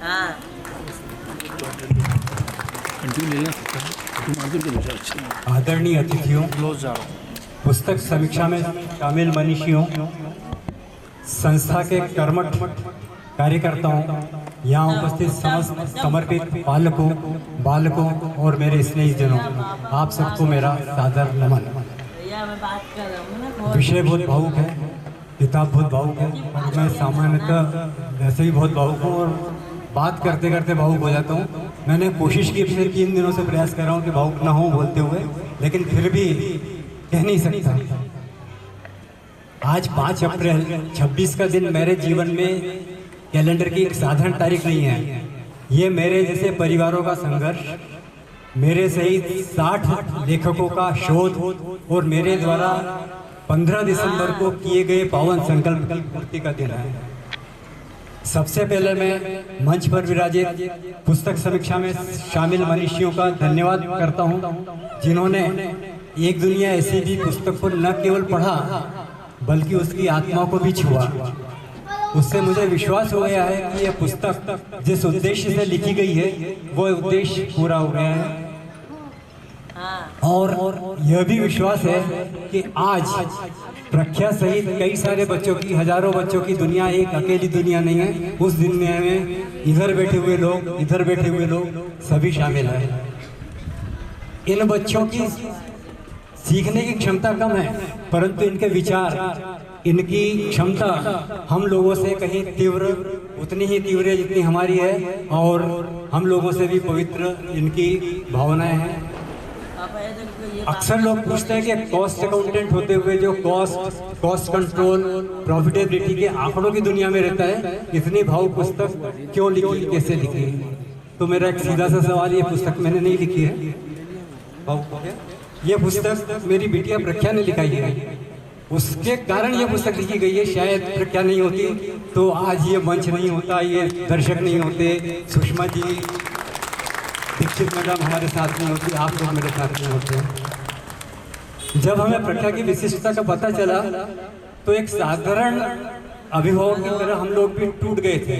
हाँ आदरणीय अतिथियों, पुस्तक समीक्षा में शामिल मनीषियों, संस्था के कर्मठ कार्यकर्ताओं, यहाँ उपस्थित समस्त समर्पित पालकों, बालकों और मेरे स्नेहीजनों, आप सबको मेरा सादर नमन। भैया मैं बात कर रहा हूँ ना। विषय बहुत भावुक है, किताब बहुत भावुक है और मैं सामान्यतः वैसे ही बहुत भावुक हूँ और बात करते करते भावुक हो जाता हूँ। मैंने कोशिश की, पिछले 3 दिनों से प्रयास कर रहा हूँ कि भावुक ना हो बोलते हुए, लेकिन फिर भी कह नहीं सकता। आज 5 अप्रैल 26 का दिन मेरे जीवन में कैलेंडर की एक साधारण तारीख नहीं है। ये मेरे जैसे परिवारों का संघर्ष, मेरे सहित 60 लेखकों का शोध और मेरे द्वारा 15 दिसंबर को किए गए पावन संकल्प की पूर्ति का दिन है। सबसे पहले मैं मंच पर विराजित पुस्तक समीक्षा में शामिल मनीषियों का धन्यवाद करता हूं, जिन्होंने एक दुनिया ऐसी भी पुस्तक को न केवल पढ़ा बल्कि उसकी आत्मा को भी छुआ। उससे मुझे विश्वास हो गया है कि यह पुस्तक जिस उद्देश्य से लिखी गई है वो उद्देश्य पूरा हो गया है। और यह भी विश्वास है कि आज प्रख्या सहित कई सारे बच्चों की, हजारों बच्चों की दुनिया एक अकेली दुनिया नहीं है। उस दुनिया में इधर बैठे हुए लोग, इधर बैठे हुए लोग सभी शामिल हैं। इन बच्चों की सीखने की क्षमता कम है, परंतु इनके विचार, इनकी क्षमता हम लोगों से कहीं तीव्र, उतनी ही तीव्र है जितनी हमारी है, और हम लोगों से भी पवित्र इनकी भावनाएं हैं। अक्सर लोग पूछते हैं कि कॉस्ट अकाउंटेंट होते हुए जो कॉस्ट कंट्रोल, प्रॉफिटेबिलिटी के आंकड़ों की दुनिया में रहता है, इतनी भावुक पुस्तक क्यों लिखी, कैसे लिखी? तो मेरा एक सीधा सा सवाल, ये पुस्तक मैंने नहीं लिखी है, ये पुस्तक मेरी बिटिया प्रख्या ने लिखाई है। उसके कारण ये पुस्तक लिखी गई है। शायद प्रख्या नहीं होती तो आज ये मंच नहीं होता, ये दर्शक नहीं होते, सुषमा जी, दीक्षित मैडम हमारे साथ में होती, आप लोग मेरे साथ में होते हैं। जब हमें प्रख्या की विशिष्टता का पता चला तो एक साधारण अभिभावक की तरह हम लोग भी टूट गए थे।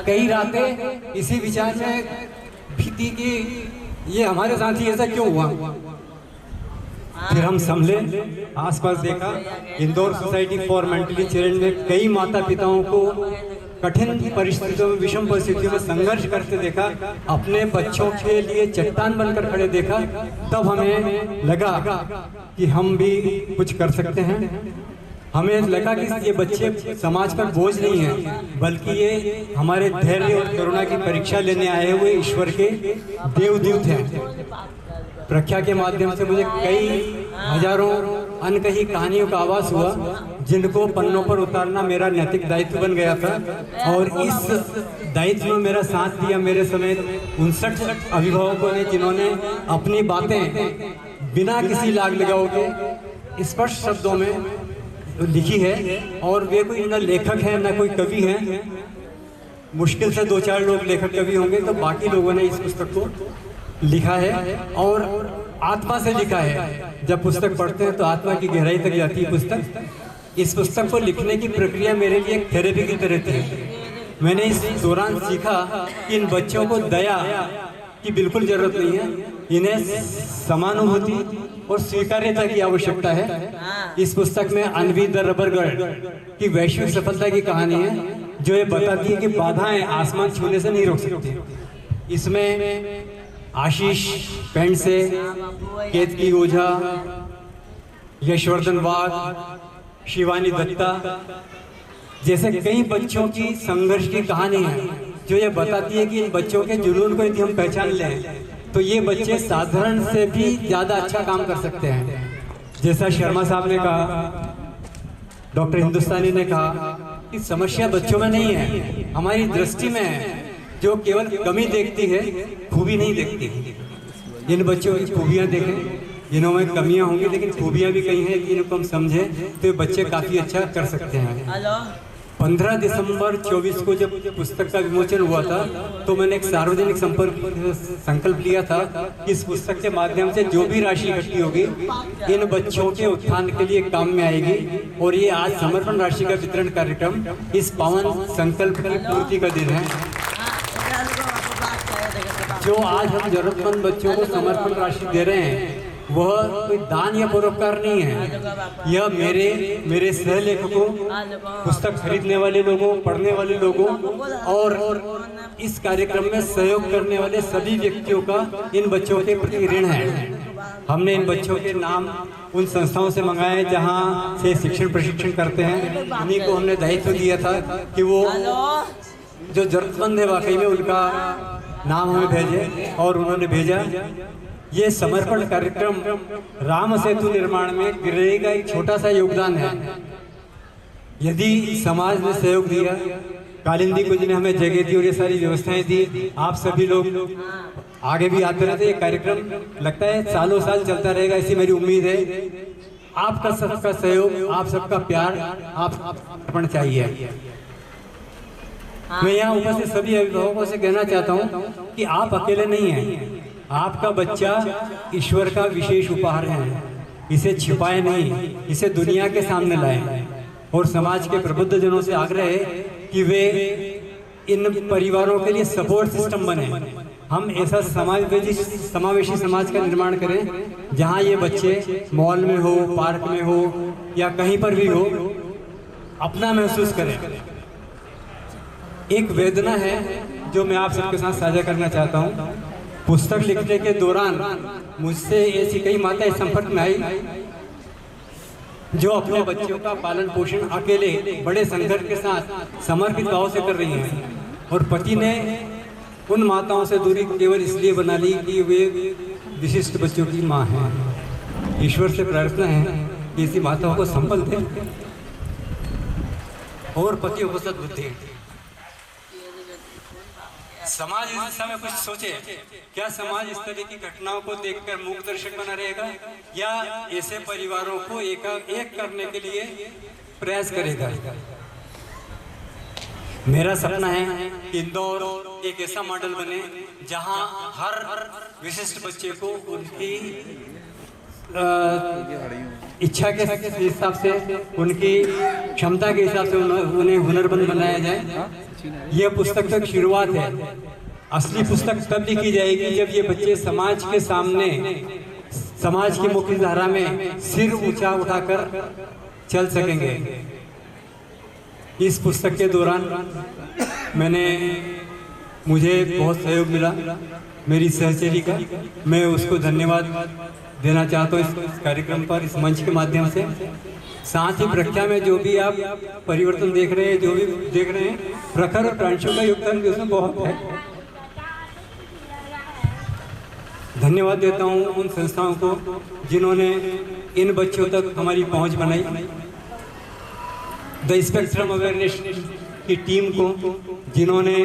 कई रातें इसी विचार में बीती कि ये हमारे साथ ही ऐसा क्यों हुआ। फिर हम संभले, आसपास देखा, Indore society for mentally children में कई माता पिताओं को कठिन परिस्थितियों में, विषम परिस्थितियों में संघर्ष करते देखा, अपने बच्चों के लिए चट्टान बनकर खड़े देखा। तब हमें लगा कि हम भी कुछ कर सकते हैं। हमें लगा कि ये बच्चे समाज पर बोझ नहीं हैं, बल्कि ये हमारे धैर्य और करुणा की परीक्षा लेने आए हुए ईश्वर के देवदूत हैं। प्रख्या के माध्यम से मुझे कई हजारों अनकही कहानियों का आभास हुआ, जिनको पन्नों पर उतारना मेरा नैतिक दायित्व बन गया था। और इस दायित्व में मेरा साथ दिया मेरे समेत 59 अभिभावकों ने, जिन्होंने अपनी बातें बिना किसी लाग लगाव के स्पष्ट शब्दों में लिखी है। और वे कोई न लेखक है न कोई कवि है, मुश्किल से 2-4 लोग लेखक कवि होंगे, तो बाकी लोगों ने इस पुस्तक को लिखा है और आत्मा से लिखा है। जब पुस्तक पढ़ते हैं तो आत्मा की गहराई तक जाती है पुस्तक। इस पुस्तक को लिखने की प्रक्रिया मेरे लिए एक थेरेपी की तरह थी। मैंने इस दौरान सीखा कि इन बच्चों को दया की बिल्कुल जरूरत नहीं है, इन्हें समानुभूति और स्वीकार्यता की आवश्यकता है। इस पुस्तक में अनवी द रबर गर्ल की वैश्विक सफलता की कहानी है, जो ये बताती है कि बाधाएं आसमान छूने से नहीं रोक सकती। इसमें आशीष पेंट से, केतकी ओझा, यशवर्धन वाघ, शिवानी दत्ता जैसे कई बच्चों की संघर्ष की कहानी है, जो ये बताती है कि इन बच्चों के जुनून को यदि हम पहचान लें तो ये बच्चे साधारण से भी ज्यादा अच्छा काम कर सकते हैं। जैसा शर्मा साहब ने कहा, डॉक्टर हिंदुस्तानी ने कहा कि समस्या बच्चों में नहीं है, हमारी दृष्टि में है, जो केवल कमी देखती है, खूबी नहीं देखती। इन बच्चों की खूबियां देखें, जिनमें कमियां होंगी लेकिन खूबियां भी कई हैं, जिनको हम समझें तो ये बच्चे काफी अच्छा कर सकते हैं। 15 दिसंबर 24 को जब पुस्तक का विमोचन हुआ था तो मैंने एक सार्वजनिक संकल्प लिया था कि इस पुस्तक के माध्यम से जो भी राशि इकट्ठी होगी इन बच्चों के उत्थान के लिए काम में आएगी। और ये आज समर्पण राशि का वितरण कार्यक्रम इस पावन संकल्प की पूर्ति का दिन है। जो आज हम जरूरतमंद बच्चों को समर्पण राशि दे रहे हैं वह कोई दान या परोपकार नहीं है। यह मेरे सहलेखकों, पुस्तक खरीदने वाले लोगों, पढ़ने वाले लोगों और इस कार्यक्रम में सहयोग करने वाले सभी व्यक्तियों का इन बच्चों के प्रति ऋण है। हमने इन बच्चों के नाम उन संस्थाओं से मंगाए जहां से शिक्षण प्रशिक्षण करते हैं। उन्हीं को हमने दायित्व दिया था कि वो जो जरूरतमंद है वाकई में उनका नाम हमें भेजे और उन्होंने भेजा। ये समर्पण कार्यक्रम राम सेतु निर्माण में गृह का एक छोटा सा योगदान है। यदि समाज ने सहयोग दिया, कालिंदी कुंज ने हमें जगह दी और ये सारी व्यवस्थाएं दी, आप सभी लोग आगे भी आते रहते, ये कार्यक्रम लगता है सालों साल चलता रहेगा, ऐसी मेरी उम्मीद है। आपका सबका सहयोग, आप सबका प्यार, आप अर्पण चाहिए। मैं यहाँ उपस्थित सभी अभिभावकों से कहना चाहता हूँ कि आप अकेले नहीं हैं। आपका बच्चा ईश्वर का विशेष उपहार है। इसे छिपाए नहीं, इसे दुनिया के सामने लाएं। और समाज के प्रबुद्ध जनों से आग्रह है कि वे इन परिवारों के लिए सपोर्ट सिस्टम बने। हम ऐसा समावेशी समाज का निर्माण करें जहाँ ये बच्चे मॉल में हो, पार्क में हो या कहीं पर भी हो, अपना महसूस करें। एक वेदना है जो मैं आप सबके साथ साझा करना चाहता हूँ। पुस्तक लिखने के दौरान मुझसे ऐसी कई माताएं संपर्क में आई जो अपने बच्चों का पालन पोषण अकेले बड़े संघर्ष के साथ समर्पित भाव से कर रही हैं। और पति ने उन माताओं से दूरी केवल इसलिए बना ली कि वे विशिष्ट बच्चों की माँ हैं। ईश्वर से प्रार्थना है कि ऐसी माताओं को संबल दें और पतियों को सद्बुद्धि। समाज इस दिशा में कुछ सोचे। क्या समाज इस तरह की घटनाओं को देखकर मूक दर्शक बना रहेगा या ऐसे परिवारों को एक करने के लिए प्रयास करेगा? मेरा सपना है कि इंदौर एक ऐसा मॉडल बने जहां हर विशिष्ट बच्चे को उनकी इच्छा के हिसाब से, उनकी क्षमता के हिसाब से उन्हें हुनरमंद बनाया जाए। यह पुस्तक तक शुरुआत है। असली पुस्तक तब लिखी जाएगी जब ये बच्चे समाज के सामने, समाज की मुख्य धारा में सिर ऊंचा उठाकर चल सकेंगे। इस पुस्तक के दौरान मुझे बहुत सहयोग मिला मेरी सहचरी का। मैं उसको धन्यवाद देना चाहता हूँ इस कार्यक्रम पर, इस मंच के माध्यम से। साथ ही प्रख्या में जो भी आप परिवर्तन देख रहे हैं, जो भी देख रहे हैं, प्रखर और प्रांशों का योगदान भी उसमें बहुत है। धन्यवाद देता हूँ उन संस्थाओं को जिन्होंने इन बच्चों तक हमारी पहुंच बनाई। द स्पेक्ट्रम अवेयरनेस की टीम को जिन्होंने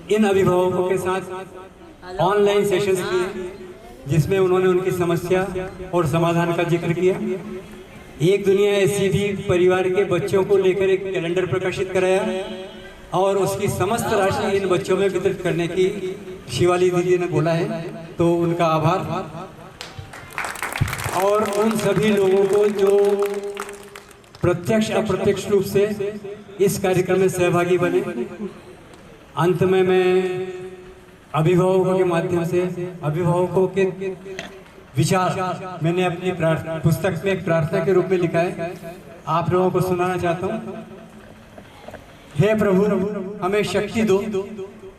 इन अभिभावकों के साथ ऑनलाइन सेशंस किए जिसमें उन्होंने उनकी समस्या और समाधान का जिक्र किया। एक दुनिया ऐसी भी परिवार के बच्चों को लेकर एक कैलेंडर प्रकाशित कराया और उसकी समस्त राशि इन बच्चों में वितरित करने की शिवाली दीदी ने बोला है, तो उनका आभार। और उन सभी लोगों को जो प्रत्यक्ष अप्रत्यक्ष रूप से इस कार्यक्रम में सहभागी बने। अंत में मैं अभिभावकों के माध्यम से अभिभावकों के विचार मैंने अपनी पुस्तक में एक प्रार्थना के रूप में लिखा है, आप लोगों को सुनाना चाहता हूँ। हे प्रभु हमें शक्ति दो,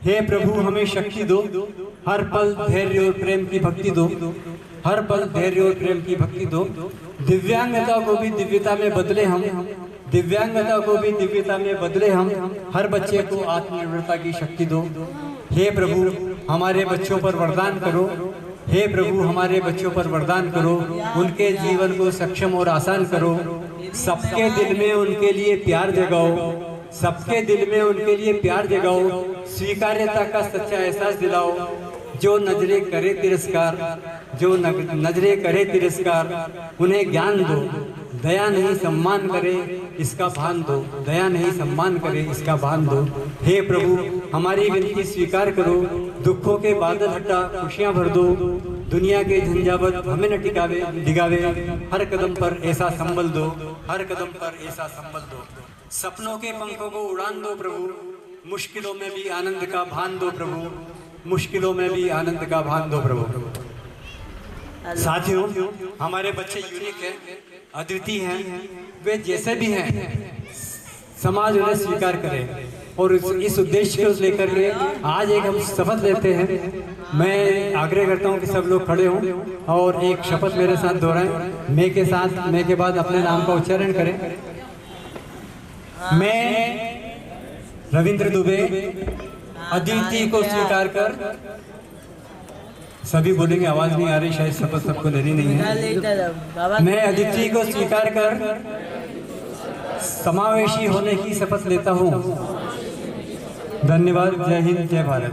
हे प्रभु हमें शक्ति दो, हर पल धैर्य और प्रेम की भक्ति दो, हर पल धैर्य और प्रेम की भक्ति दो। दिव्यांगता को भी दिव्यता में बदले हम, दिव्यांगता को भी दिव्यता में बदले हम, हर बच्चे को आत्मनिर्भरता की शक्ति दो। हे प्रभु हमारे बच्चों पर वरदान करो, हे प्रभु हमारे बच्चों पर वरदान करो, उनके जीवन को सक्षम और आसान करो। सबके दिल में उनके लिए प्यार जगाओ, सबके दिल में उनके लिए प्यार जगाओ, स्वीकार्यता का सच्चा एहसास दिलाओ। जो नजरे करे तिरस्कार, जो नजरे करे तिरस्कार, उन्हें ज्ञान दो, दया नहीं सम्मान करे इसका भान दो, दया नहीं सम्मान करे इसका भान दो। हे प्रभु हमारी विनती स्वीकार करो, दुखों के बादल हटा खुशियां भर दो, दुनिया के झंझावत हमें न डिगावे, हर कदम पर ऐसा संबल दो, हर कदम पर ऐसा संबल दो। सपनों के पंखों को उड़ान दो प्रभु, मुश्किलों में भी आनंद का भान दो प्रभु, मुश्किलों में भी आनंद का भान दो प्रभु। साथियों हमारे बच्चे यूनिक हैं, अद्वितीय हैं, वे जैसे भी हैं समाज उन्हें स्वीकार करे और इस उद्देश्य को लेकर के आज एक हम शपथ लेते हैं। मैं आग्रह करता हूं कि सब लोग खड़े हों और एक शपथ मेरे साथ दोहराएं। मैं के साथ मैं के बाद अपने नाम का उच्चारण करें। मैं रविंद्र दुबे अद्वितीय को स्वीकार कर, सभी बोलेंगे, आवाज नहीं आ रही, शायद शपथ सबको लेनी नहीं है। मैं अद्वितीय को स्वीकार कर समावेशी होने की शपथ लेता हूँ। धन्यवाद। जय हिंद, जय भारत।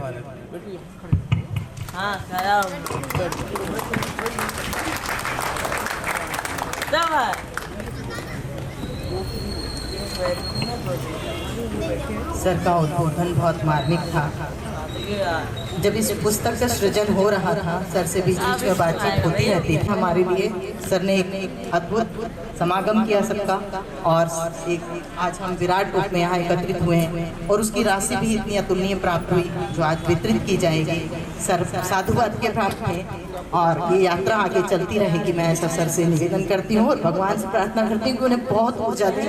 हाँ खड़ा सर का उद्बोधन बहुत मार्मिक था। जब इस पुस्तक का सृजन हो रहा था, सर से बीच बीच में बातचीत होती रहती थी। हमारे लिए सर ने एक अद्भुत समागम किया सबका, और आज हम विराट रूप में यहाँ एकत्रित हुए हैं और उसकी राशि भी इतनी अतुलनीय प्राप्त हुई जो आज वितरित की जाएगी। सर साधुवाद के प्राप्त हैं और ये यात्रा आगे चलती रहेगी। मैं ऐसा सर से निवेदन करती हूँ और भगवान से प्रार्थना करती हूँ कि उन्हें बहुत ऊर्जा दें।